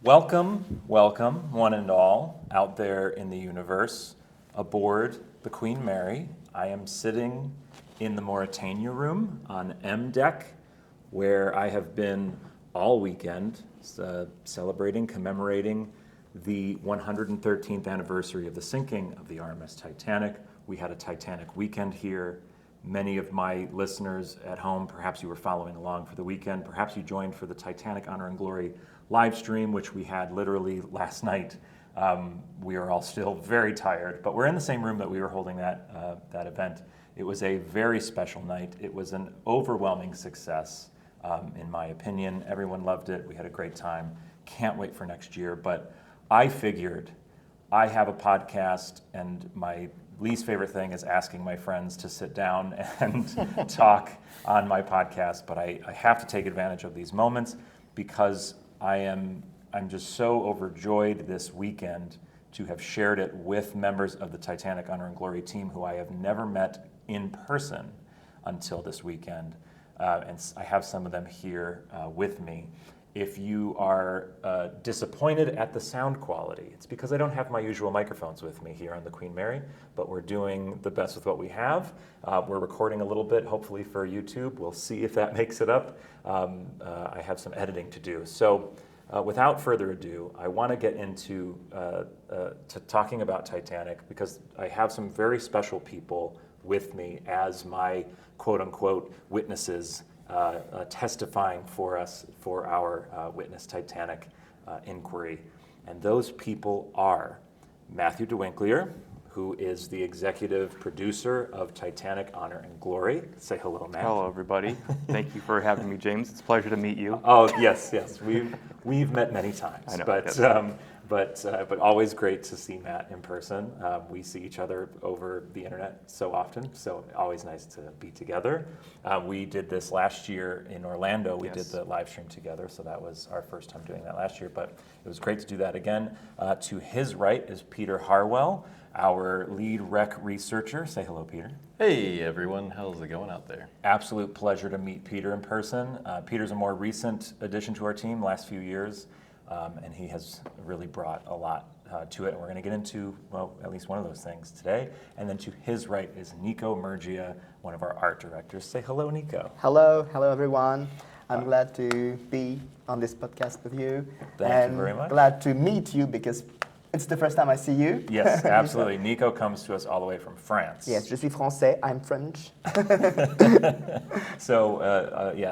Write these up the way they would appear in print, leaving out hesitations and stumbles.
Welcome, welcome, one and all, out there in the universe, aboard the Queen Mary. I am sitting in the Mauritania room on M deck, where I have been all weekend celebrating, commemorating the 113th anniversary of the sinking of the RMS Titanic. We had a Titanic weekend here. Many of my listeners at home, perhaps you were following along for the weekend, perhaps you joined for the Titanic Honor and Glory live stream, which we had literally last night. We are all still very tired, but we're in the same room that we were holding that event. It was a very special night. It was an overwhelming success, in my opinion. Everyone loved it. We had a great time. Can't wait for next year. But I figured I have a podcast, and my least favorite thing is asking my friends to sit down and talk on my podcast. But I have to take advantage of these moments because I'm just so overjoyed this weekend to have shared it with members of the Titanic Honor and Glory team who I have never met in person until this weekend. And I have some of them here with me. If you are disappointed at the sound quality, it's because I don't have my usual microphones with me here on the Queen Mary, but we're doing the best with what we have. We're recording a little bit, hopefully for YouTube. We'll see if that makes it up. I have some editing to do. So without further ado, I want to get into to talking about Titanic because I have some very special people with me as my quote-unquote witnesses testifying for us for our Witness Titanic inquiry. And those people are Matthew DeWinkeleer, who is the executive producer of Titanic Honor and Glory. Say hello, Matt. Hello, everybody. Thank you for having me, James. It's a pleasure to meet you. Oh, yes. We've met many times. I know, but always great to see Matt in person. We see each other over the internet so often, so always nice to be together. We did this last year in Orlando. We did the live stream together, so that was our first time doing that last year, but it was great to do that again. To his right is Peter Harwell, our lead rec researcher. Say hello, Peter. Hey everyone, how's it going out there? Absolute pleasure to meet Peter in person. Peter's a more recent addition to our team, last few years. And he has really brought a lot to it. And we're going to get into, well, at least one of those things today. And then to his right is Nico Murgia, one of our art directors. Say hello, Nico. Hello everyone. I'm glad to be on this podcast with you. Thank you very much. Glad to meet you because it's the first time I see you. Yes, absolutely. Nico comes to us all the way from France. Yes, je suis français, I'm French. So,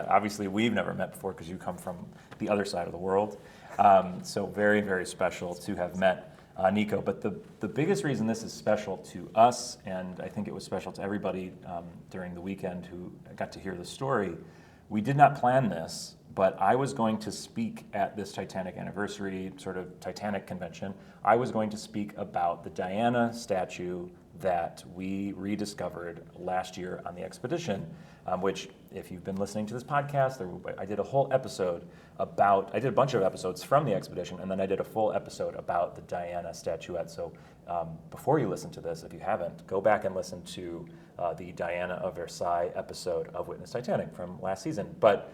obviously we've never met before because you come from the other side of the world. So very, very special to have met Nico. But the biggest reason this is special to us, and I think it was special to everybody during the weekend who got to hear the story, we did not plan this, but I was going to speak at this Titanic anniversary, sort of Titanic convention. I was going to speak about the Diana statue that we rediscovered last year on the expedition, which, if you've been listening to this podcast, I did a whole episode I did a bunch of episodes from the expedition, and then I did a full episode about the Diana statuette. So before you listen to this, if you haven't, go back and listen to the Diana of Versailles episode of Witness Titanic from last season. But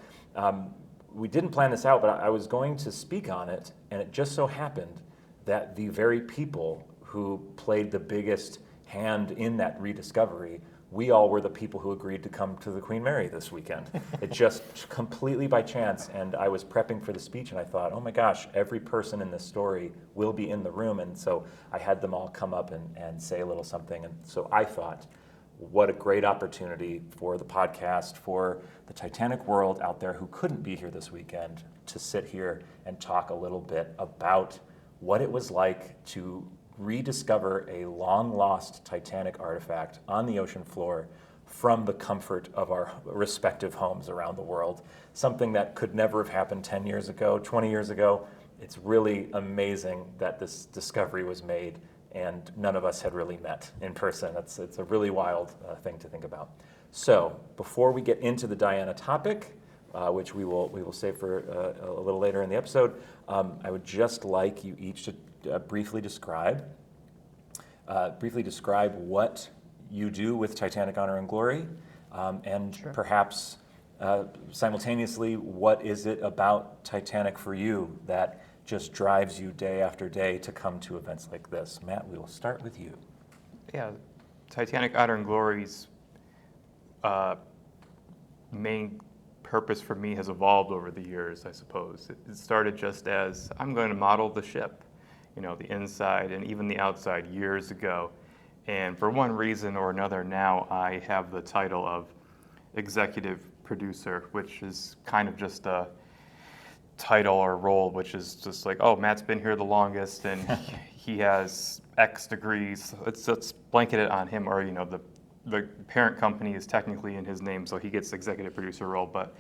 we didn't plan this out, but I was going to speak on it, and it just so happened that the very people who played the biggest hand in that rediscovery, we all were the people who agreed to come to the Queen Mary this weekend. It just completely by chance, and I was prepping for the speech, and I thought, oh my gosh, every person in this story will be in the room, and so I had them all come up and say a little something, and so I thought, what a great opportunity for the podcast, for the Titanic world out there who couldn't be here this weekend, to sit here and talk a little bit about what it was like to rediscover a long-lost Titanic artifact on the ocean floor from the comfort of our respective homes around the world. Something that could never have happened 10 years ago, 20 years ago. It's really amazing that this discovery was made and none of us had really met in person. It's a really wild thing to think about. So before we get into the Diana topic, which we will save for a little later in the episode, I would just like you each to briefly describe what you do with Titanic Honor and Glory, and simultaneously, what is it about Titanic for you that just drives you day after day to come to events like this? Matt, we will start with you. Yeah, Titanic Honor and Glory's main purpose for me has evolved over the years, I suppose. It started just as I'm going to model the ship, you know, the inside and even the outside years ago. And for one reason or another, now I have the title of executive producer, which is kind of just a title or role, which is just like, oh, Matt's been here the longest and he has X degrees. Let's blanket it on him, or, you know, the parent company is technically in his name, so he gets executive producer role. But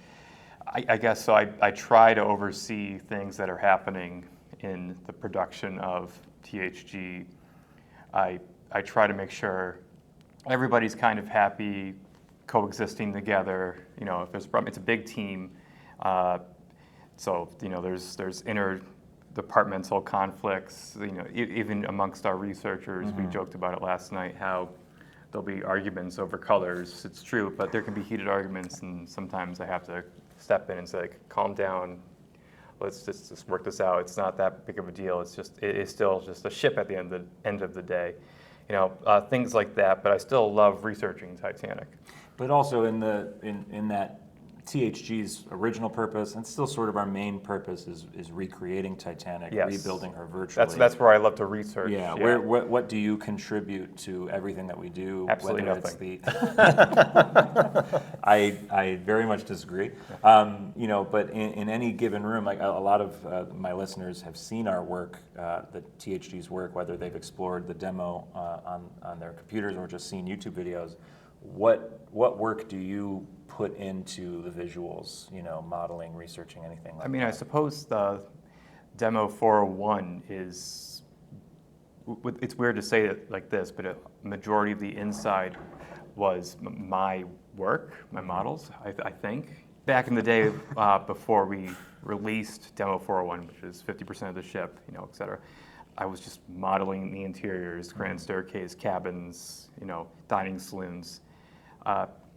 I guess so. I try to oversee things that are happening in the production of THG. I try to make sure everybody's kind of happy, coexisting together. You know, if there's a problem, it's a big team. So, you know, there's interdepartmental conflicts. You know, even amongst our researchers, we joked about it last night, how there'll be arguments over colors. It's true, but there can be heated arguments, and sometimes I have to step in and say, like, calm down. Let's just work this out. It's not that big of a deal. It is still just a ship at the end of the day. You know, things like that. But I still love researching Titanic. But also in that THG's original purpose, and still sort of our main purpose, is recreating Titanic, Yes. rebuilding her virtually. That's where I love to research. Yeah. What do you contribute to everything that we do? Absolutely whether nothing. I very much disagree. You know, but in any given room, like a lot of my listeners have seen our work, the THG's work, whether they've explored the demo on their computers or just seen YouTube videos. What work do you put into the visuals, you know, modeling, researching, anything like that? I mean, I suppose the demo 401 is, it's weird to say it like this, but a majority of the inside was my work, my models, I think. Back in the day, before we released demo 401, which is 50% of the ship, you know, et cetera, I was just modeling the interiors, grand staircase, cabins, you know, dining saloons,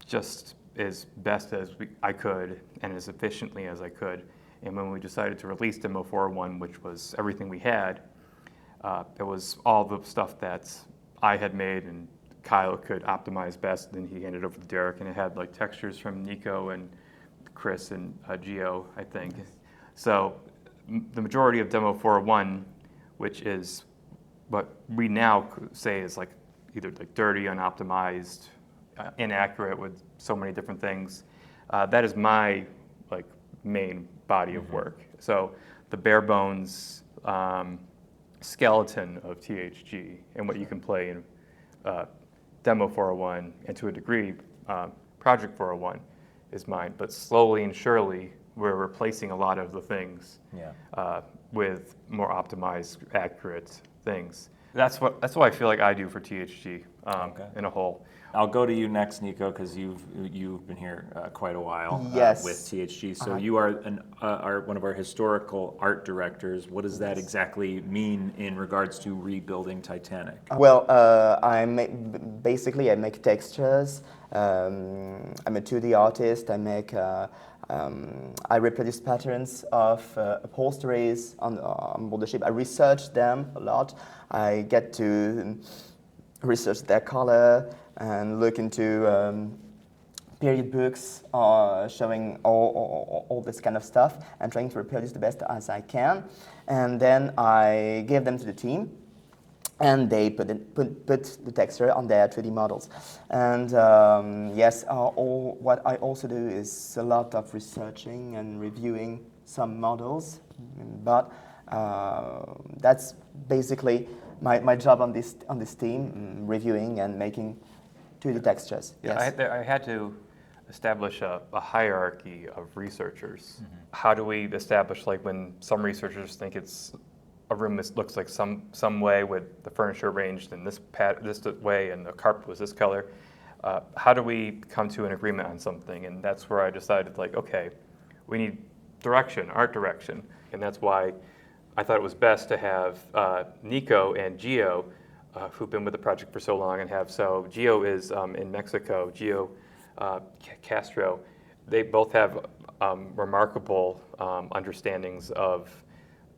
just as best as I could and as efficiently as I could. And when we decided to release demo 401, which was everything we had, it was all the stuff that I had made and Kyle could optimize best. Then he handed it over to Derek, and it had like textures from Nico and Chris and Gio, I think. So the majority of demo 401, which is what we now say is like either like dirty, unoptimized, inaccurate with so many different things, that is my like main body of work. So the bare bones skeleton of THG and what you can play in demo 401, and to a degree project 401 is mine. But slowly and surely we're replacing a lot of the things with more optimized, accurate things. That's what I feel like I do for THG in a whole. I'll go to you next, Nico, because you've been here quite a while Yes. with THG. So you are one of our historical art directors. What does that exactly mean in regards to rebuilding Titanic? Well, I make textures. I'm a 2D artist. I reproduce patterns of upholsteries on board the ship. I research them a lot. I get to research their color and look into period books showing all this kind of stuff and trying to reproduce the best as I can. And then I give them to the team, and they put the texture on their 3D models. And yes, what I also do is a lot of researching and reviewing some models, but that's basically my job on this team, reviewing and making 2D textures. Yeah, Yes. I had to establish a hierarchy of researchers. How do we establish, like, when some researchers think it's a room that looks like some way with the furniture arranged in this way and the carpet was this color, how do we come to an agreement on something? And that's where I decided, like, okay, we need direction, art direction. And that's why I thought it was best to have Nico and Gio, who've been with the project for so long, and Gio is in Mexico, Gio Castro. They both have remarkable understandings of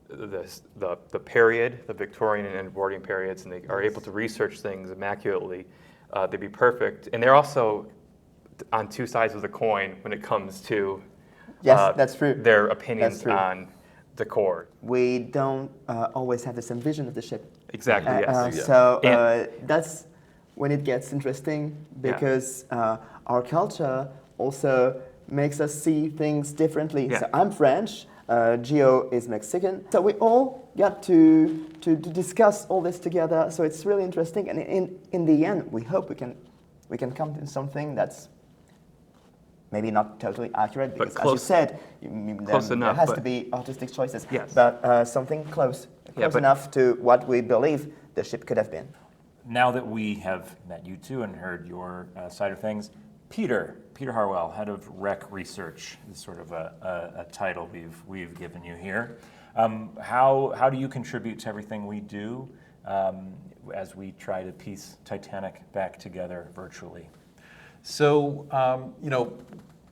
the period, the Victorian and boarding periods, and they are able to research things immaculately. They'd be perfect. And they're also on two sides of the coin when it comes to Yes, that's true. their opinions true. on decor. We don't always have the same vision of the ship. Exactly, yes. So And- that's when it gets interesting, because our culture also makes us see things differently. Yeah. So I'm French, Gio is Mexican. So we all got to discuss all this together. So it's really interesting. And in the end, we hope we can come to something that's maybe not totally accurate, because close- as you said, close there enough, has but- to be artistic choices. Yes. But something close but- enough to what we believe the ship could have been. Now that we have met you two and heard your side of things, Peter Harwell, head of Rec Research, is sort of a title we've given you here. How do you contribute to everything we do as we try to piece Titanic back together virtually? So,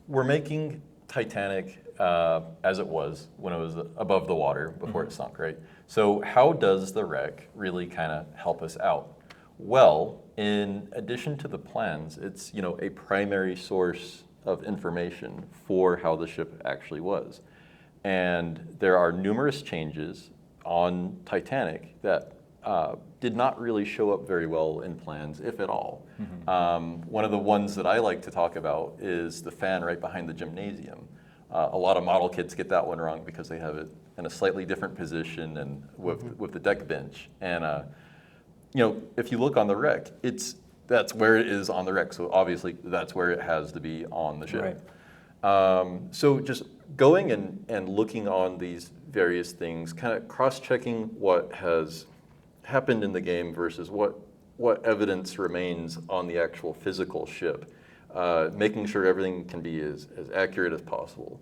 we're making Titanic as it was when it was above the water before it sunk, right? So how does the wreck really kind of help us out? Well, in addition to the plans, it's a primary source of information for how the ship actually was. And there are numerous changes on Titanic that did not really show up very well in plans, if at all. One of the ones that I like to talk about is the fan right behind the gymnasium. A lot of model kits get that one wrong because they have it in a slightly different position and with the deck bench. And if you look on the wreck, that's where it is on the wreck. So obviously that's where it has to be on the ship. Right. So just going and looking on these various things, kind of cross-checking what has happened in the game versus what evidence remains on the actual physical ship, making sure everything can be as accurate as possible.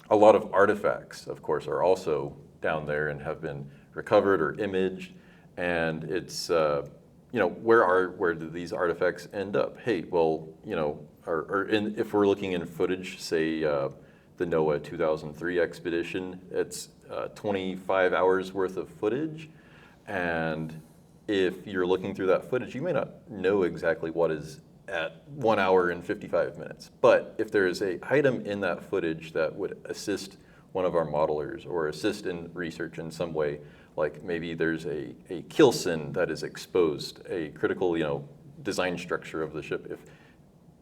A lot of artifacts, of course, are also down there and have been recovered or imaged, and it's where do these artifacts end up? Hey, well, if we're looking in footage, say the NOAA 2003 expedition, it's 25 hours worth of footage, and if you're looking through that footage, you may not know exactly what is at 1 hour and 55 minutes. But if there is an item in that footage that would assist one of our modelers or assist in research in some way, like maybe there's a keelson that is exposed, a critical design structure of the ship.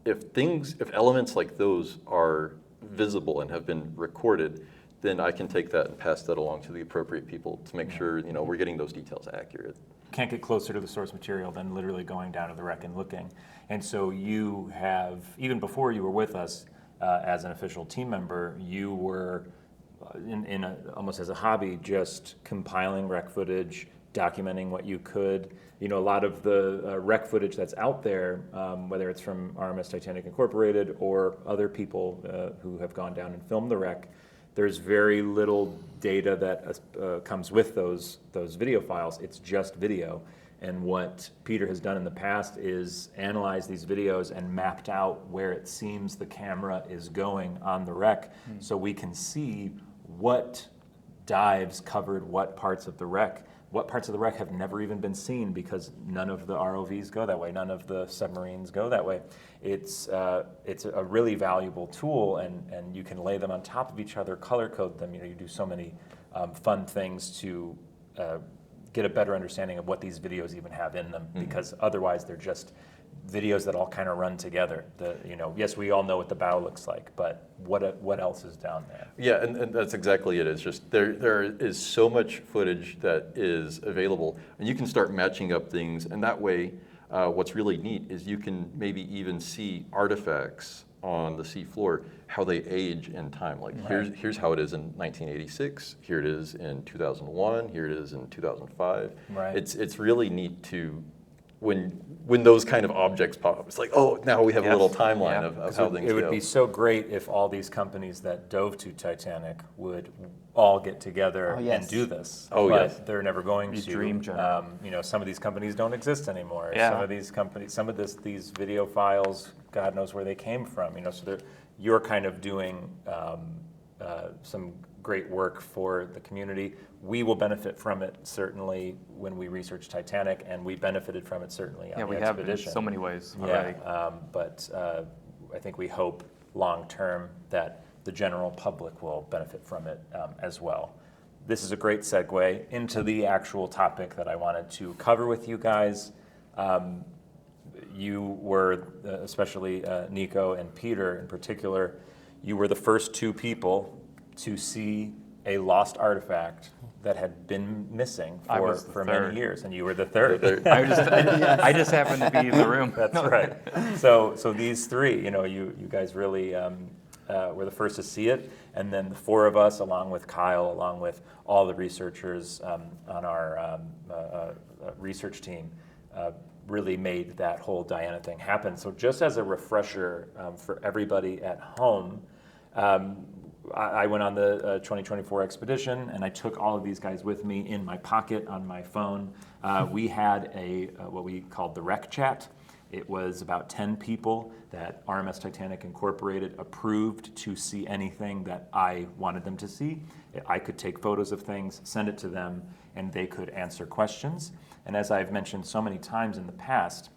If elements like those are visible and have been recorded, then I can take that and pass that along to the appropriate people to make sure we're getting those details accurate. Can't get closer to the source material than literally going down to the wreck and looking. And so you have, even before you were with us as an official team member, you were almost as a hobby, just compiling wreck footage, documenting what you could. A lot of the wreck footage that's out there, whether it's from RMS Titanic Incorporated or other people who have gone down and filmed the wreck, there's very little data that comes with those video files. It's just video. And what Peter has done in the past is analyze these videos and mapped out where it seems the camera is going on the wreck, so we can see what dives covered what parts of the wreck. What parts of the wreck have never even been seen because none of the ROVs go that way, none of the submarines go that way. It's a really valuable tool, and you can lay them on top of each other, color code them. You do so many fun things to get a better understanding of what these videos even have in them, because otherwise they're just videos that all kind of run together. Yes, we all know what the bow looks like, but what else is down there? Yeah, and that's exactly it. It's just there is so much footage that is available, and you can start matching up things, and that way, what's really neat is you can maybe even see artifacts on the seafloor, how they age in time. Like here's how it is in 1986, here it is in 2001, here it is in 2005. Right. It's really neat to when those kind of objects pop up, it's like, oh, now we have a little timeline of how things go. It would be so great if all these companies that dove to Titanic would all get together and do this. Oh, but yes. they're never going to. Dream job. Some of these companies don't exist anymore. Yeah. Some of these companies, these video files, God knows where they came from. So you're kind of doing some great work for the community. We will benefit from it certainly when we research Titanic, and we benefited from it certainly on the we have in expedition. so many ways Yeah, already. but I think we hope long term that the general public will benefit from it as well. This is a great segue into the actual topic that I wanted to cover with you guys. You were, especially Nico and Peter in particular, you were the first two people to see a lost artifact that had been missing for many years, and you were the third. I just happened to be in the room. That's right. So these three, you guys really were the first to see it, and then the four of us, along with Kyle, along with all the researchers on our research team, really made that whole Diana thing happen. So just as a refresher for everybody at home, I went on the 2024 expedition, and I took all of these guys with me in my pocket on my phone. We had what we called the rec chat. It was about 10 people that RMS Titanic Incorporated approved to see anything that I wanted them to see. I could take photos of things, send it to them, and they could answer questions. And as I've mentioned so many times in the past,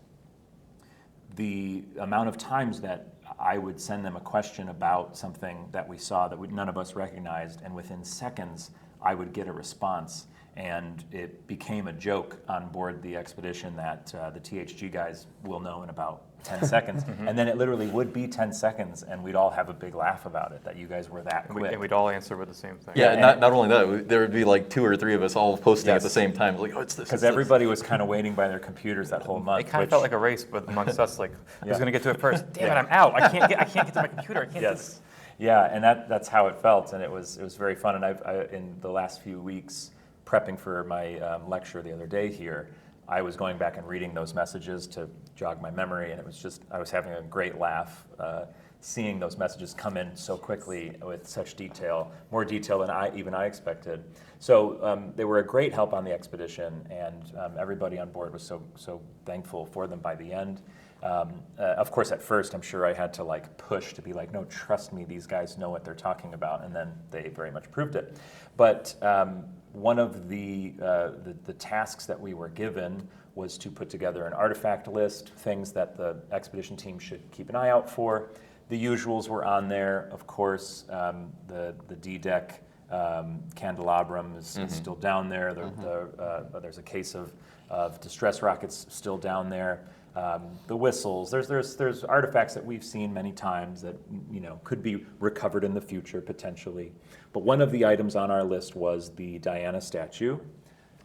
the amount of times that I would send them a question about something that we saw that none of us recognized, and within seconds I would get a response. And it became a joke on board the expedition that the THG guys will know in about 10 seconds. And then it literally would be 10 seconds, and we'd all have a big laugh about it, that you guys were that quick. And we'd all answer with the same thing. Yeah, and not only that, there would be like 2 or 3 of us all posting at the same time, like, oh, it's this. Because everybody was kind of waiting by their computers that whole month. It kind of felt like a race, but amongst us, like, who's going to get to it first? Damn it, I'm out. I can't get to my computer. I can't do this. Yeah, and that's how it felt, and it was very fun. And I've in the last few weeks, prepping for my lecture the other day here, I was going back and reading those messages to jog my memory, and it was just, I was having a great laugh seeing those messages come in so quickly with such detail, more detail than I expected. So they were a great help on the expedition, and everybody on board was so thankful for them by the end. Of course, at first, I'm sure I had to like push to be like, no, trust me, these guys know what they're talking about, and then they very much proved it. But one of the tasks that we were given was to put together an artifact list, things that the expedition team should keep an eye out for. The usuals were on there, of course. The D-deck candelabrum is still down there. There's a case of distress rockets still down there. The whistles. There's artifacts that we've seen many times that could be recovered in the future potentially. But one of the items on our list was the Diana statue.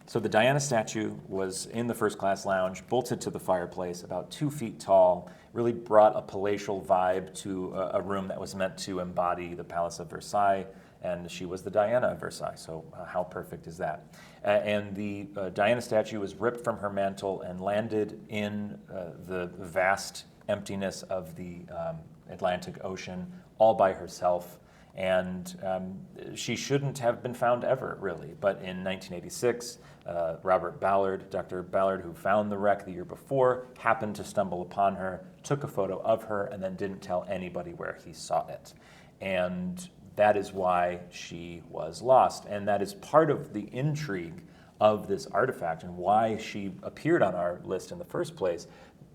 So the Diana statue was in the first class lounge, bolted to the fireplace, about 2 feet tall. Really brought a palatial vibe to a room that was meant to embody the Palace of Versailles, and she was the Diana of Versailles. So how perfect is that? And the Diana statue was ripped from her mantle and landed in the vast emptiness of the Atlantic Ocean all by herself. And she shouldn't have been found ever, really. But in 1986, Dr. Ballard, who found the wreck the year before, happened to stumble upon her, took a photo of her, and then didn't tell anybody where he saw it. And that is why she was lost. And that is part of the intrigue of this artifact and why she appeared on our list in the first place.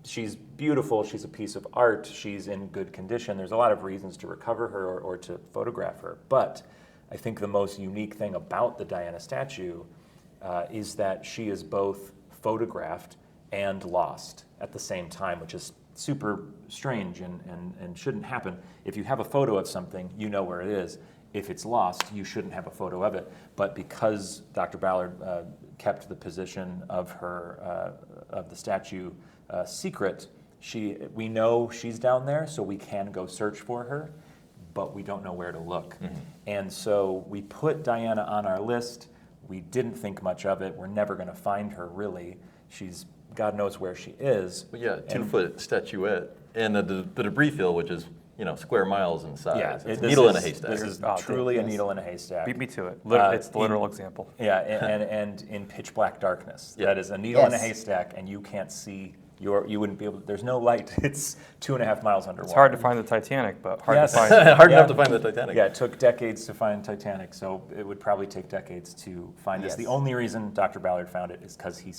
She's beautiful, she's a piece of art, she's in good condition. There's a lot of reasons to recover her or to photograph her. But I think the most unique thing about the Diana statue is that she is both photographed and lost at the same time, which is super strange and shouldn't happen. If you have a photo of something, you know where it is. If it's lost, you shouldn't have a photo of it. But because Dr. Ballard kept the position of her of the statue secret, we know she's down there, so we can go search for her, but we don't know where to look. And so we put Diana on our list. We didn't think much of it. We're never going to find her, really. She's God knows where she is. But yeah, 2-foot statuette, and the debris field, which is square miles in size. Yeah, it's a needle in a haystack. This is truly a needle in a haystack. Beat me to it. It's the literal example. Yeah, and in pitch black darkness. That is a needle in a haystack, and you can't see you wouldn't be able. There's no light. It's 2.5 miles underwater. It's hard to find the Titanic, but hard Yes. to find. Hard enough to find the Titanic. Yeah, it took decades to find Titanic, so it would probably take decades to find this. Yes. The only reason Dr. Ballard found it is because he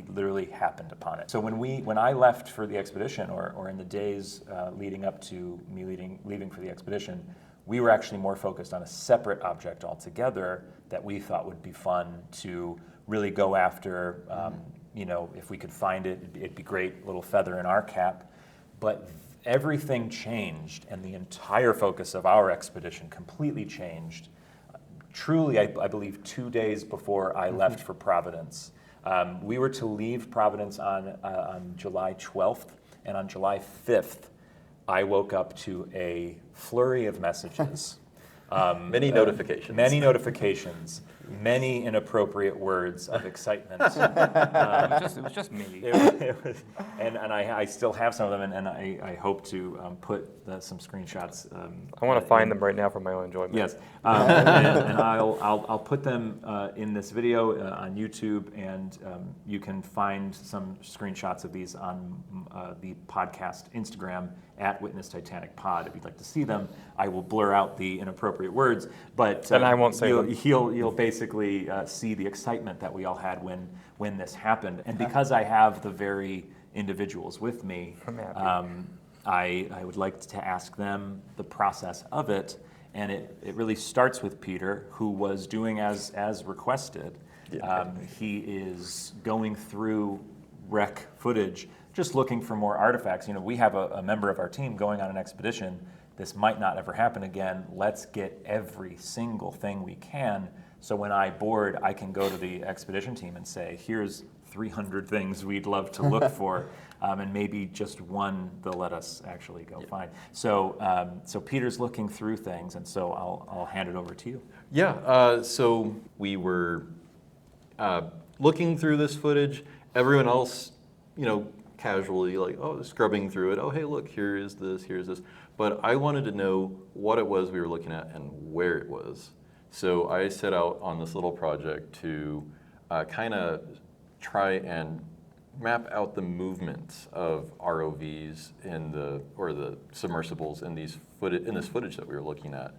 literally happened upon it. So when I left for the expedition, or in the days leading up to me leaving for the expedition, we were actually more focused on a separate object altogether that we thought would be fun to really go after. You know, if we could find it, it'd be great, little feather in our cap. But everything changed, and the entire focus of our expedition completely changed. Truly, I believe 2 days before I left for Providence. We were to leave Providence on July 12th, and on July 5th, I woke up to a flurry of messages. Many notifications. Many notifications. Many inappropriate words of excitement. It was just me. And I still have some of them, and I hope to put some screenshots. I want to find them right now for my own enjoyment. Yes, and I'll put them in this video on YouTube, and you can find some screenshots of these on the podcast Instagram at Witness Titanic Pod. If you'd like to see them, I will blur out the inappropriate words, but And I won't say them. You'll basically see the excitement that we all had when this happened, and because I have the very individuals with me, I'm happy. I would like to ask them the process of it, and it really starts with Peter, who was doing as requested. He is going through wreck footage, just looking for more artifacts. You know, we have a member of our team going on an expedition. This might not ever happen again. Let's get every single thing we can, so when I board, I can go to the expedition team and say, here's 300 things we'd love to look for, and maybe just one they'll let us actually go find. So Peter's looking through things, and so I'll hand it over to you. Yeah, so we were looking through this footage. Everyone else, you know, casually like, oh, scrubbing through it. Oh, hey, look, here's this. But I wanted to know what it was we were looking at and where it was. So I set out on this little project to kind of try and map out the movements of ROVs or the submersibles in this footage that we were looking at.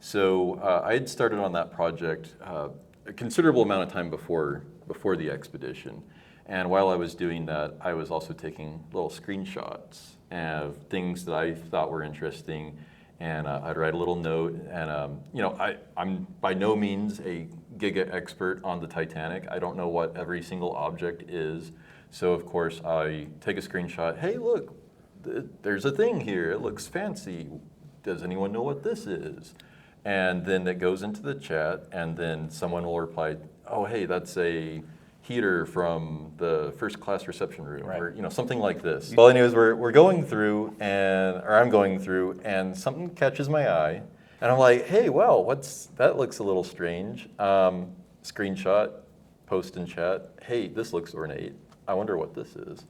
So I had started on that project a considerable amount of time before the expedition. And while I was doing that, I was also taking little screenshots of things that I thought were interesting. And I'd write a little note, and you know, I'm by no means a giga expert on the Titanic. I don't know what every single object is. So of course I take a screenshot. Hey, look, there's a thing here. It looks fancy. Does anyone know what this is? And then it goes into the chat, and then someone will reply, oh, hey, that's a heater from the first class reception room, right, or you know, something like this. Well, anyways, we're going through, I'm going through, and something catches my eye, and I'm like, hey, wow, that looks a little strange. Screenshot, post in chat. Hey, this looks ornate. I wonder what this is.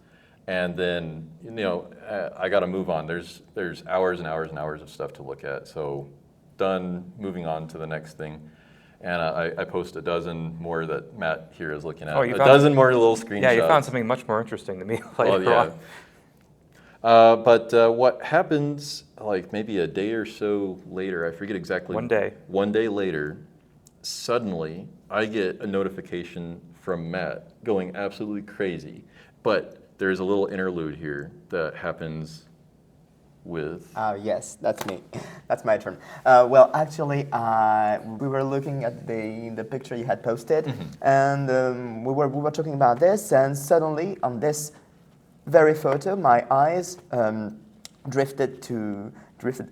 And then, you know, I got to move on. There's hours and hours and hours of stuff to look at. So done, moving on to the next thing. And I post a dozen more that Matt here is looking at. Oh, you a found dozen more little screenshots. Yeah, you found something much more interesting to me later on. But what happens, like maybe a day or so later, I forget exactly. 1 day. 1 day later, suddenly I get a notification from Matt going absolutely crazy. But there's a little interlude here that happens with... Yes, that's me. That's my turn. Well, actually, we were looking at the picture you had posted, and we were talking about this, and suddenly on this very photo, my eyes drifted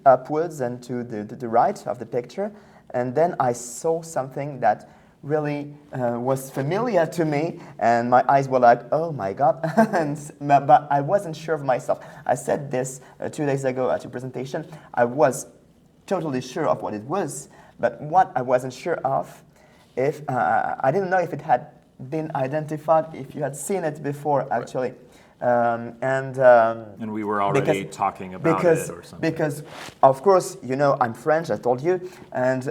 upwards and to the right of the picture, and then I saw something that really was familiar to me, and my eyes were like, oh my God, but I wasn't sure of myself. I said this 2 days ago at your presentation. I was totally sure of what it was, but what I wasn't sure of, if I didn't know if it had been identified, if you had seen it before, actually. And we were already talking about it or something. Because, of course, you know, I'm French, I told you, and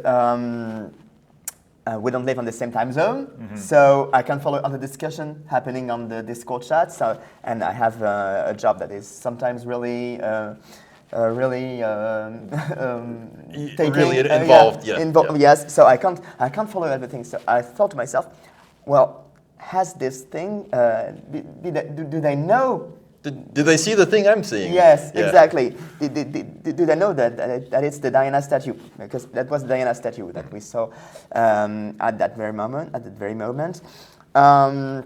we don't live on the same time zone, so I can follow all the discussion happening on the Discord chat. So, and I have a job that is sometimes really, really Really involved. Yes. So I can't follow everything. So I thought to myself, well, has this thing? Do they know? Do they see the thing I'm seeing? Yes, Yeah. exactly. Do they know that it's the Diana statue? Because that was the Diana statue that we saw at that very moment. And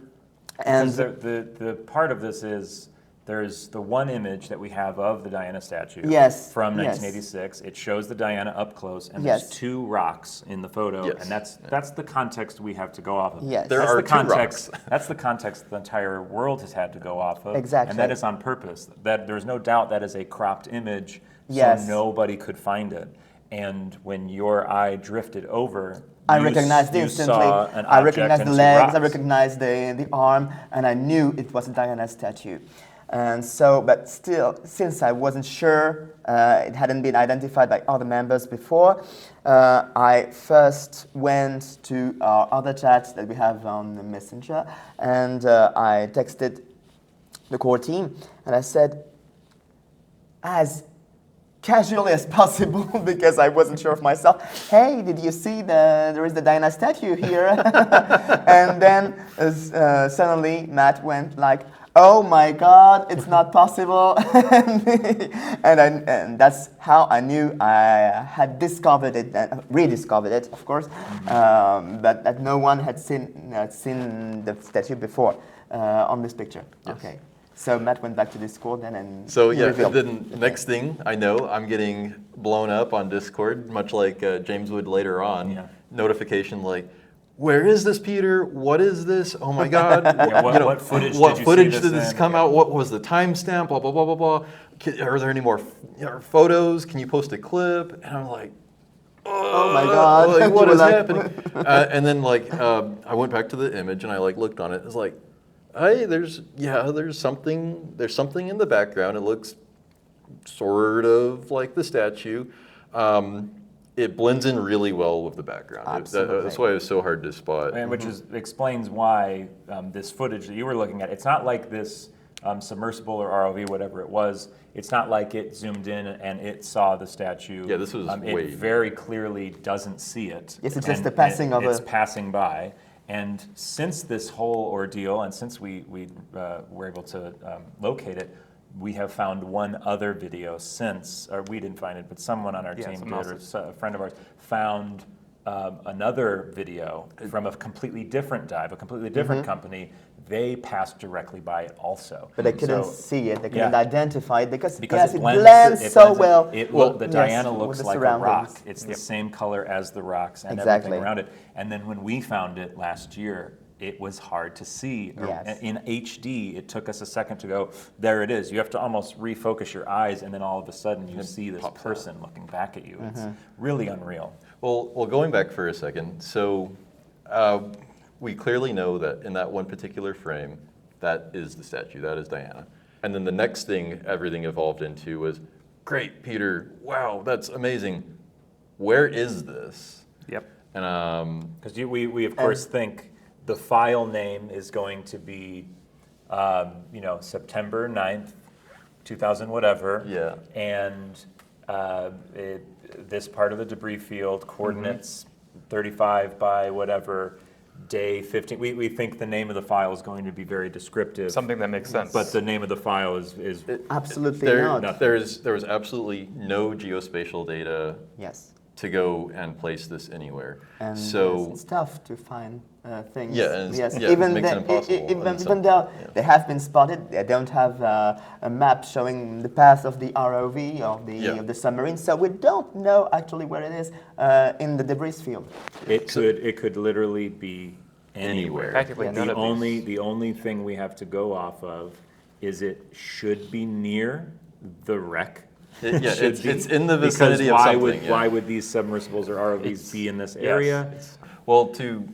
Because the part of this is there's the one image that we have of the Diana statue Yes, from yes. 1986. It shows the Diana up close, and Yes. there's two rocks in the photo, Yes. and that's the context we have to go off of. Yes. There That's are the two context. rocks. That's the context the entire world has had to go off of, Exactly. and that is on purpose. That there's no doubt that is a cropped image, Yes. so nobody could find it. And when your eye drifted over, I you recognized you instantly. saw an I object recognized and the two legs. rocks. I recognized the arm, and I knew it was a Diana statue. And so, but still, since I wasn't sure, it hadn't been identified by other members before, I first went to our other chat that we have on the Messenger, and I texted the core team, and I said, as casually as possible, because I wasn't sure of myself, hey, did you see there is the Diana statue here? And then suddenly Matt went like, oh my God, it's not possible. and that's how I knew I had discovered it, and rediscovered it, of course, but that no one had seen the statue before on this picture. Yes. Okay. So Matt went back to Discord then and So he yeah, revealed. then Okay. next thing I know, I'm getting blown up on Discord, much like James would later on. Yeah. Notification like, where is this, Peter? What is this? Oh my God! Yeah, what footage did you see did this this in? come out? What was the timestamp? Blah blah blah blah blah. Are there any more photos? Can you post a clip? And I'm like, Oh my God. like, what You is were like- happening? And then I went back to the image and I looked on it. It's like, hey, there's something in the background. It looks sort of like the statue. It blends in really well with the background. Absolutely. That's why it was so hard to spot. And which explains why this footage that you were looking at, it's not like this submersible or ROV, whatever it was, it's not like it zoomed in and it saw the statue. Yeah, this was way- It very clearly doesn't see it. Yes, it's just And the passing of it's a- passing by. And since this whole ordeal, and since we were able to locate it, we have found one other video since, or we didn't find it, but someone on our Yeah, team someone did, else or a friend of ours, found another video from a completely different dive, a completely different company. They passed directly by it also. But they couldn't So- see it, they couldn't Yeah. identify it because because it blends, blends so in. well. The Yes, Diana with looks the like a surroundings. rock. It's the same color as the rocks and Exactly. everything around it. And then when we found it last year, it was hard to see. Yes. In HD, it took us a second to go, there it is. You have to almost refocus your eyes, and then all of a sudden you see this person looking back at you. It's really unreal. Well, going back for a second, so we clearly know that in that one particular frame, that is the statue, that is Diana. And then the next thing everything evolved into was, great, Peter, wow, that's amazing. Where is this? Yep. And Because we of course think the file name is going to be, September 9th, 2000 whatever. Yeah. And this part of the debris field, coordinates 35 by whatever, day 15. We think the name of the file is going to be very descriptive. Something that makes sense. But the name of the file is Absolutely there not. was absolutely no geospatial data Yes. to go and place this anywhere. And So yes, it's tough to find things. Yeah, and yes. it makes it impossible. Even though they have been spotted, they don't have a map showing the path of the ROV of the submarine, so we don't know actually where it is in the debris field. it could literally be anywhere. Practically Yes. none of these. The only thing we have to go off of is it should be near the wreck. it's in the vicinity of because something. why would these submersibles or ROVs be in this area? Yes. Well, to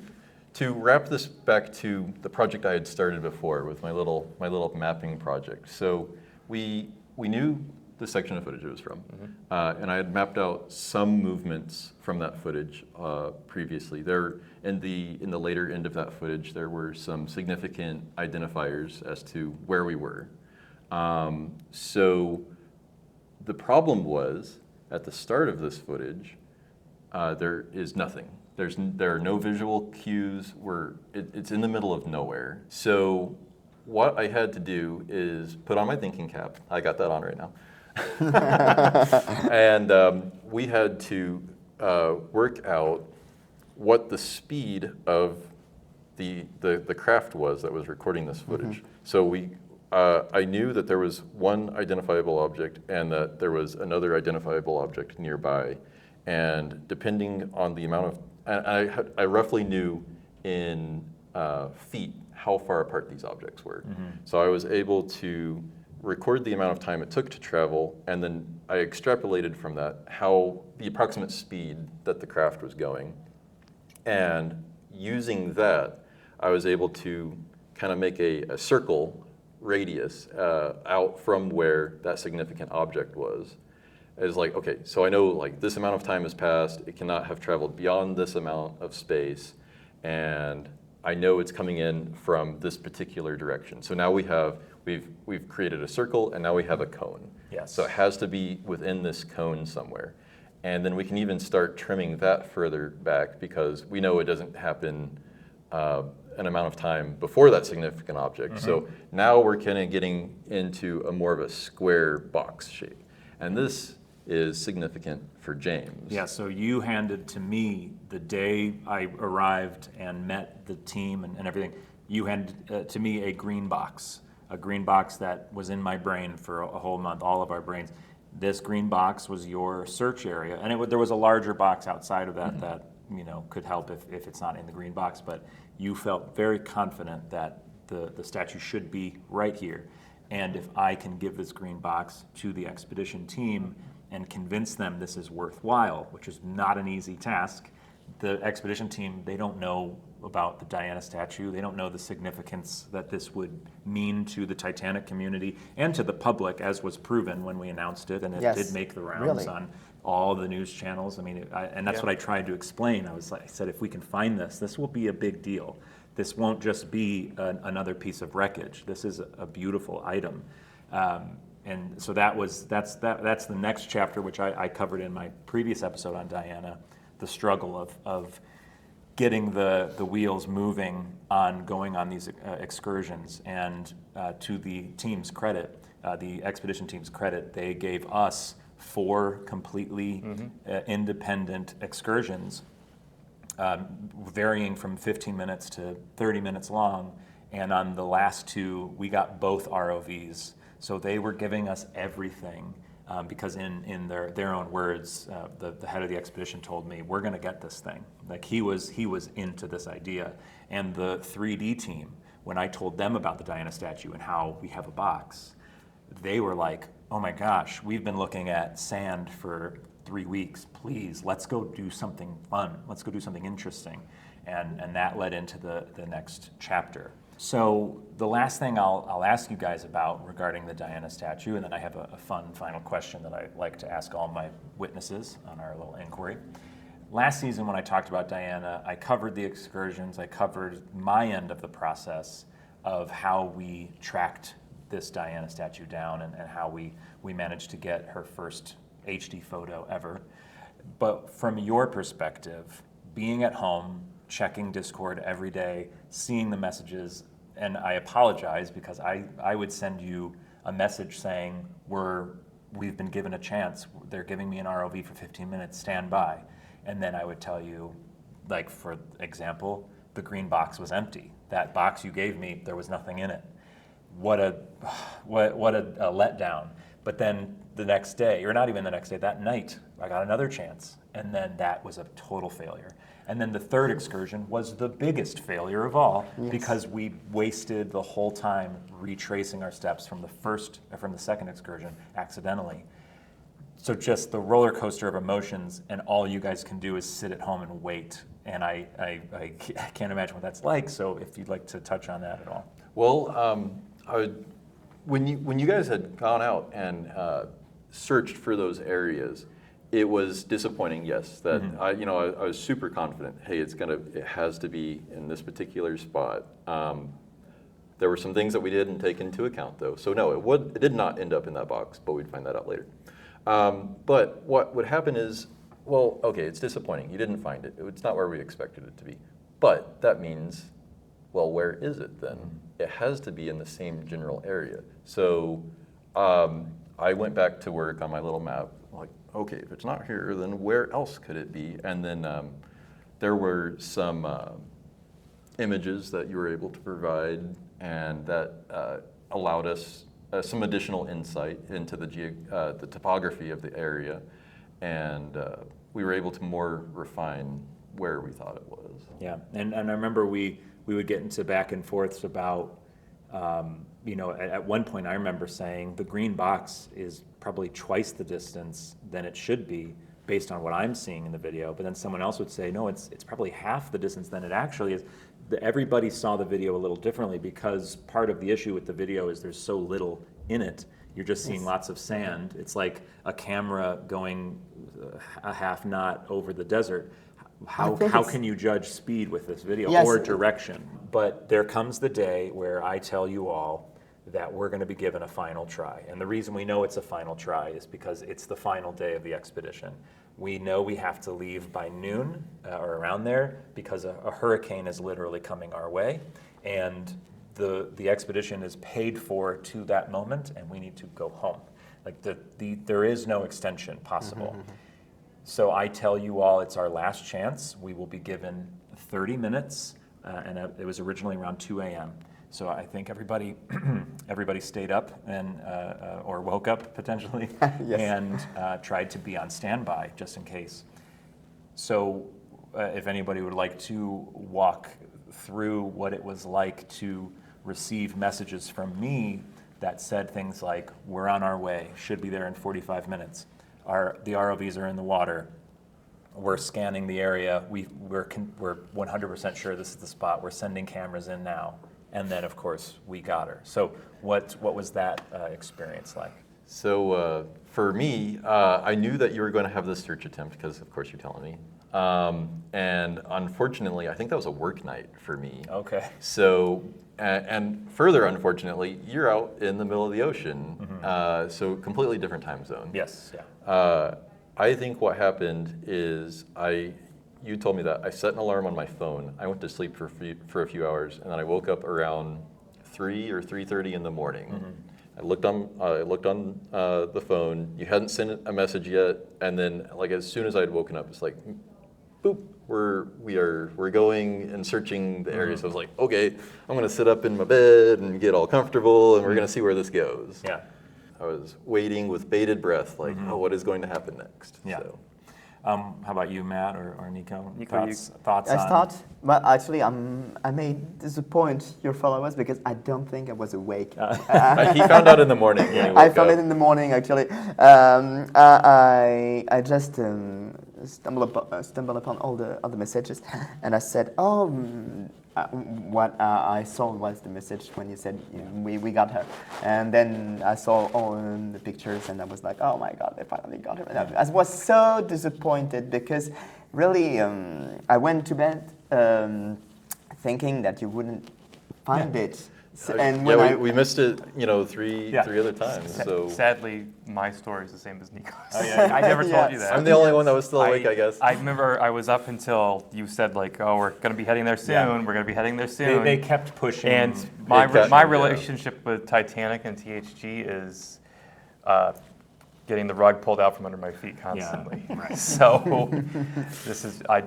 wrap this back to the project I had started before with my little mapping project. So we knew the section of footage it was from. And I had mapped out some movements from that footage previously. There, in the later end of that footage, there were some significant identifiers as to where we were. So the problem was, at the start of this footage, there is nothing. There are no visual cues. It's in the middle of nowhere. So what I had to do is put on my thinking cap. I got that on right now. And we had to work out what the speed of the craft was that was recording this footage. So I knew that there was one identifiable object and that there was another identifiable object nearby. And depending on the amount of, I roughly knew in feet how far apart these objects were. So I was able to record the amount of time it took to travel, and then I extrapolated from that how the approximate speed that the craft was going. And using that, I was able to kind of make a circle radius out from where that significant object was. It's like, okay, so I know like this amount of time has passed, it cannot have traveled beyond this amount of space, and I know it's coming in from this particular direction. So now we've created a circle, and now we have a cone. Yes. So it has to be within this cone somewhere. And then we can even start trimming that further back because we know it doesn't happen an amount of time before that significant object. So now we're kind of getting into a more of a square box shape. And this is significant for James. Yeah, so you handed to me the day I arrived and met the team and everything, you handed to me a green box that was in my brain for a whole month, all of our brains. This green box was your search area, and there was a larger box outside of that that could help if it's not in the green box, but you felt very confident that the statue should be right here. And if I can give this green box to the expedition team and convince them this is worthwhile, which is not an easy task. The expedition team, they don't know about the Diana statue. They don't know the significance that this would mean to the Titanic community and to the public, as was proven when we announced it, and it did make the rounds on all the news channels. I mean, and that's what I tried to explain. I said, if we can find this will be a big deal. This won't just be another piece of wreckage. This is a beautiful item. And so that's the next chapter, which I covered in my previous episode on Diana, the struggle of getting the wheels moving on going on these excursions. And to the team's credit, the expedition team's credit, they gave us 4 completely independent excursions, varying from 15 minutes to 30 minutes long. And on the last 2, we got both ROVs. So they were giving us everything because in their own words, the head of the expedition told me, we're going to get this thing. Like he was into this idea. And the 3D team, when I told them about the Diana statue and how we have a box, they were like, oh my gosh, we've been looking at sand for 3 weeks. Please, let's go do something fun. Let's go do something interesting. And that led into the next chapter. So the last thing I'll ask you guys about regarding the Diana statue, and then I have a fun final question that I like to ask all my witnesses on our little inquiry. Last season when I talked about Diana, I covered the excursions, I covered my end of the process of how we tracked this Diana statue down and how we managed to get her first HD photo ever. But from your perspective, being at home, checking Discord every day, seeing the messages, and I apologize because I would send you a message saying, we've been given a chance, they're giving me an ROV for 15 minutes, stand by. And then I would tell you, like for example, the green box was empty. That box you gave me, there was nothing in it. What a letdown. But then the next day, or not even the next day, that night, I got another chance. And then that was a total failure. And then the third excursion was the biggest failure of all because we wasted the whole time retracing our steps from the second excursion accidentally. So just the roller coaster of emotions, and all you guys can do is sit at home and wait. And I can't imagine what that's like. So if you'd like to touch on that at all. Well, when you guys had gone out and searched for those areas. It was disappointing, yes. That I was super confident. Hey, it has to be in this particular spot. There were some things that we didn't take into account, though. So no, it did not end up in that box, but we'd find that out later. But what would happen is, well, okay, it's disappointing. You didn't find it. It's not where we expected it to be. But that means, well, where is it then? It has to be in the same general area. So I went back to work on my little map. Like, okay, if it's not here, then where else could it be? And then there were some images that you were able to provide, and that allowed us some additional insight into the topography of the area, and we were able to more refine where we thought it was. Yeah, and I remember we would get into back and forths about, at one point I remember saying the green box is probably twice the distance than it should be based on what I'm seeing in the video, but then someone else would say, no, it's probably half the distance than it actually is. Everybody saw the video a little differently because part of the issue with the video is there's so little in it. You're just seeing lots of sand. It's like a camera going a half knot over the desert. How can you judge speed with this video or direction? But there comes the day where I tell you all that we're going to be given a final try. And the reason we know it's a final try is because it's the final day of the expedition. We know we have to leave by noon or around there because a hurricane is literally coming our way. And the expedition is paid for to that moment, and we need to go home. Like there is no extension possible. So I tell you all it's our last chance. We will be given 30 minutes, and it was originally around 2 a.m. So I think everybody stayed up and or woke up potentially and tried to be on standby just in case. So if anybody would like to walk through what it was like to receive messages from me that said things like, we're on our way, should be there in 45 minutes. The ROVs are in the water. We're scanning the area. We're 100% sure this is the spot. We're sending cameras in now. And then, of course, we got her. So what was that experience like? So for me, I knew that you were going to have this search attempt because, of course, you're telling me. And unfortunately, I think that was a work night for me. Okay. So, and further, unfortunately, you're out in the middle of the ocean, so completely different time zone. Yes, yeah. I think what happened is you told me that I set an alarm on my phone. I went to sleep for a few hours, and then I woke up around 3 or 3:30 in the morning. I looked on the phone. You hadn't sent a message yet, and then like as soon as I had woken up, it's like, boop, we're going and searching the area. So I was like, okay, I'm gonna sit up in my bed and get all comfortable, and we're gonna see where this goes. Yeah. I was waiting with bated breath, like, oh, what is going to happen next? Yeah. So. How about you, Matt or Nico? Nico, Thoughts I on? start, but actually, I may disappoint your followers because I don't think I was awake. He found out in the morning. When he I woke found up. it in the morning. Actually, I just stumbled upon all the messages, and I said, "Oh, what I saw was the message when you said we got her," and then I saw all the pictures, and I was like, "Oh my God, they finally got her!" And I was so disappointed because really, I went to bed thinking that you wouldn't find it. So, and when we missed it, three other times. So Sadly, my story is the same as Nico's. Oh, yeah. I never told you Yes. that. I'm the only one that was still awake, I guess. I remember I was up until you said like, oh, we're going to be heading there soon. Yeah. We're going to be heading there soon. They kept pushing. And kept- my yeah. relationship with Titanic and THG is getting the rug pulled out from under my feet constantly. Yeah, right. So this is I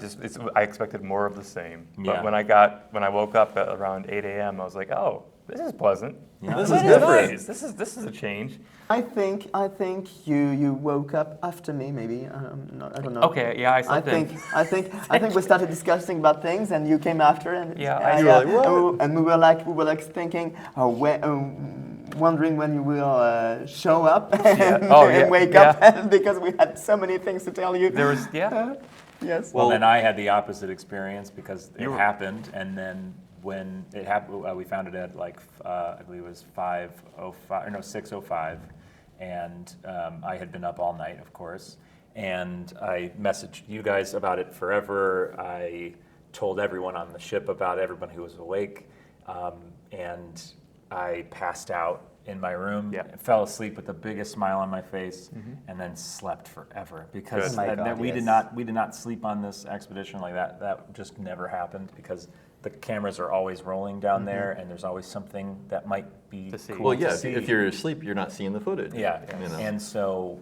expected more of the same. But Yeah. when I woke up at around 8 a.m., I was like, oh, this is pleasant. Yeah. This This is is different. nice. This is a change. I think you woke up after me, maybe. I don't know. Okay, yeah, I slept in. I think we started discussing about things, and you came after, and Yeah, you were like, "What?" and we were like thinking, wondering when you will show up and, Oh, yeah, and wake up, because we had so many things to tell you. There was Yes. Well, then I had the opposite experience because it You were- happened, and then when it happened, we found it at like I believe it was 6:05, and I had been up all night, of course, and I messaged you guys about it forever. I told everyone on the ship about it, everyone who was awake, and I passed out in my room, fell asleep with the biggest smile on my face, and then slept forever because Oh my God, we did yes. not sleep on this expedition like that. That just never happened because the cameras are always rolling down there, and there's always something that might be To see. cool Well, to yeah, see. if you're asleep, you're not seeing the footage. Yeah, You know. and so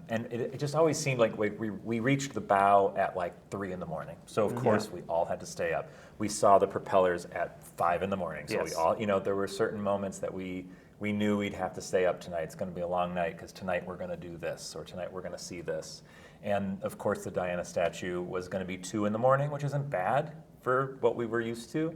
and it just always seemed like we reached the bow at like 3 in the morning. So of course we all had to stay up. We saw the propellers at 5 in the morning. So we Yes. all, there were certain moments that we knew we'd have to stay up tonight. It's going to be a long night because tonight we're going to do this, or tonight we're going to see this. And of course the Diana statue was going to be 2 in the morning, which isn't bad for what we were used to.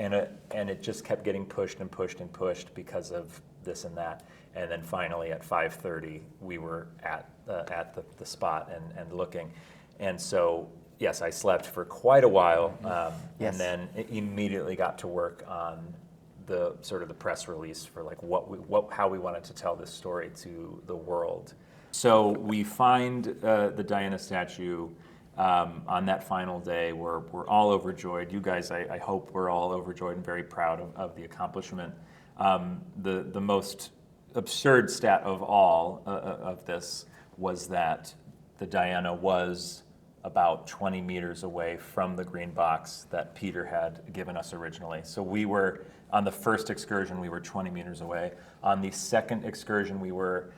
And it just kept getting pushed and pushed and pushed because of this and that. And then finally at 5:30, we were at the spot and looking. And so, yes, I slept for quite a while, Yes. and then immediately got to work on the sort of the press release for like how we wanted to tell this story to the world. So we find the Diana statue. On that final day, we're all overjoyed. You guys, I hope we're all overjoyed and very proud of the accomplishment. The most absurd stat of all of this was that the Diana was about 20 meters away from the green box that Peter had given us originally. So we were, on the first excursion, we were 20 meters away. On the second excursion, we were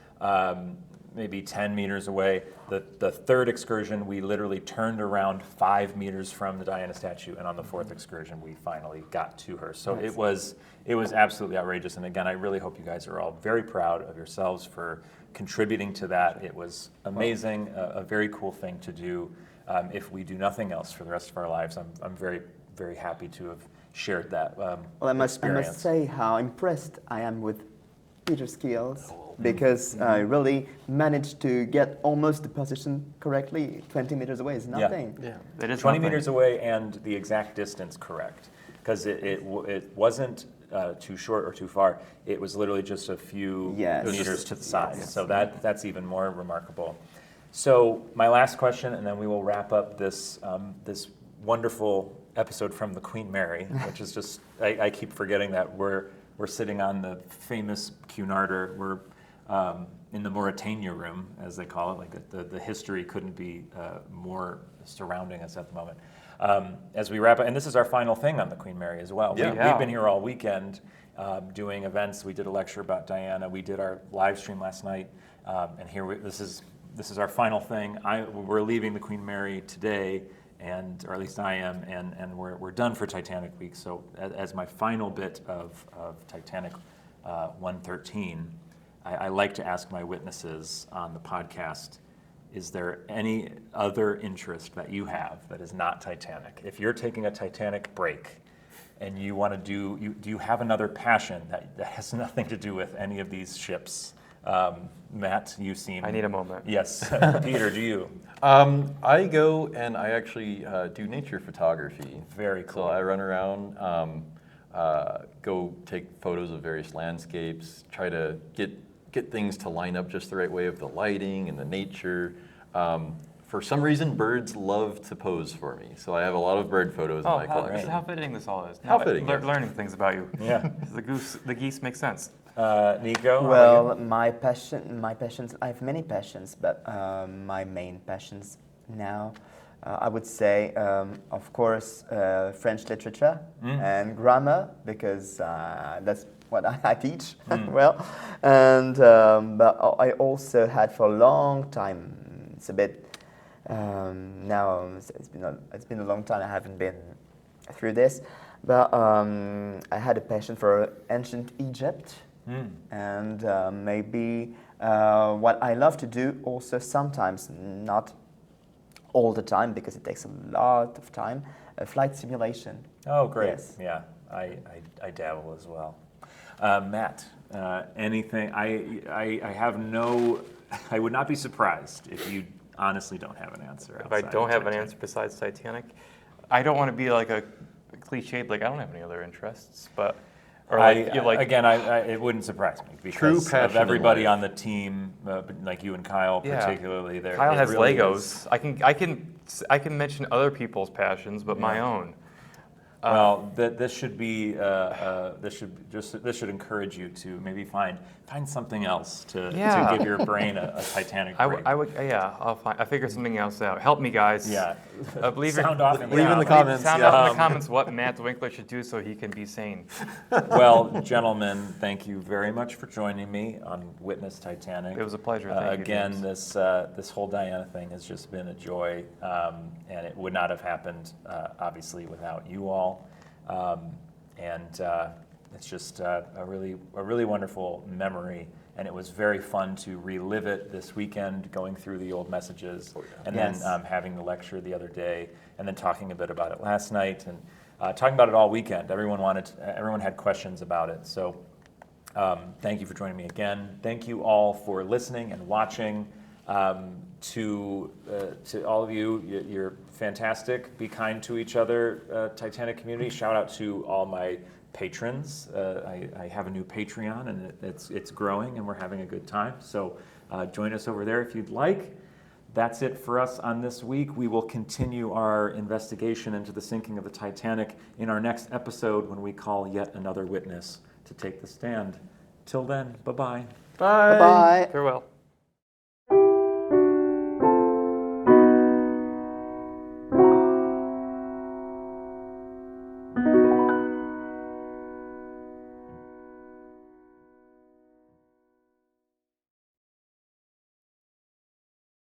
maybe 10 meters away. The third excursion, we literally turned around 5 meters from the Diana statue, and on the fourth excursion, we finally got to her. So it was absolutely outrageous. And again, I really hope you guys are all very proud of yourselves for contributing to that. It was amazing, a very cool thing to do. If we do nothing else for the rest of our lives, I'm very, very happy to have shared that Well, I must experience. say how impressed I am with Peter's skills, because I really managed to get almost the position correctly. 20 meters away is nothing. Yeah, it is 20 nothing. meters away and the exact distance correct, because it wasn't too short or too far. It was literally just a few Yes. meters to the side. Yes. So that's even more remarkable. So my last question, and then we will wrap up this this wonderful episode from the Queen Mary, which is just I keep forgetting that we're sitting on the famous Cunarder. We're in the Mauritania room, as they call it. Like the history couldn't be more surrounding us at the moment. As we wrap up, and this is our final thing on the Queen Mary as well. Yeah. We've been here all weekend doing events. We did a lecture about Diana. We did our live stream last night, and here this is our final thing. We're leaving the Queen Mary today, or at least I am, and we're done for Titanic Week. So as my final bit of Titanic 113, I like to ask my witnesses on the podcast, is there any other interest that you have that is not Titanic? If you're taking a Titanic break and you want to do you have another passion that has nothing to do with any of these ships? Matt, you seem... I need a moment. Yes. Peter, do you? I go and I actually do nature photography. Very cool. So I run around, go take photos of various landscapes, try to get things to line up just the right way of the lighting and the nature. For some reason, birds love to pose for me, so I have a lot of bird photos in my collection. How fitting this all is. How Now, fitting, yes. Learning things about you. Yeah. The geese make sense. Nico? how Well, about my passions, I have many passions, but my main passions now, I would say, of course, French literature and grammar, because that's what I teach well. And but I also had for a long time, it's a bit, now it's been a long time I haven't been through this, but I had a passion for ancient Egypt. And maybe what I love to do also sometimes, not all the time because it takes a lot of time, flight simulation. Oh, great. Yes. Yeah, I dabble as well. Matt, anything? I have no... I would not be surprised if you honestly don't have an answer. If I outside don't of have an Titanic. answer besides Titanic, I don't want to be like a cliched, like I don't have any other interests, but Or like, you like again, it wouldn't surprise me True because passion of in everybody life. on the team, like you and Kyle Yeah. particularly. There, Kyle it has really Legos. is- I can mention other people's passions, but my Yeah. own. Well, this should be this should encourage you to maybe find something else to Yeah. give your brain a Titanic break. I'll figure something else out. Help me, guys. Yeah. Leave Sound off in the Leave in the comments. Sound yeah. off in the comments what Matt DeWinkeleer should do so he can be sane. Well, gentlemen, thank you very much for joining me on Witness Titanic. It was a pleasure. Thank you, Again, James. this whole Diana thing has just been a joy, and it would not have happened, obviously, without you all. It's just a really wonderful memory, and it was very fun to relive it this weekend, going through the old messages, and Yes. then having the lecture the other day, and then talking a bit about it last night, and talking about it all weekend. Everyone had questions about it. So thank you for joining me again. Thank you all for listening and watching. To all of you, you're fantastic. Be kind to each other, Titanic community. Shout out to all my patrons. I have a new Patreon, and it's growing, and we're having a good time. So join us over there if you'd like. That's it for us on this week. We will continue our investigation into the sinking of the Titanic in our next episode when we call yet another witness to take the stand. Till then, bye-bye. Bye. Bye-bye. Farewell.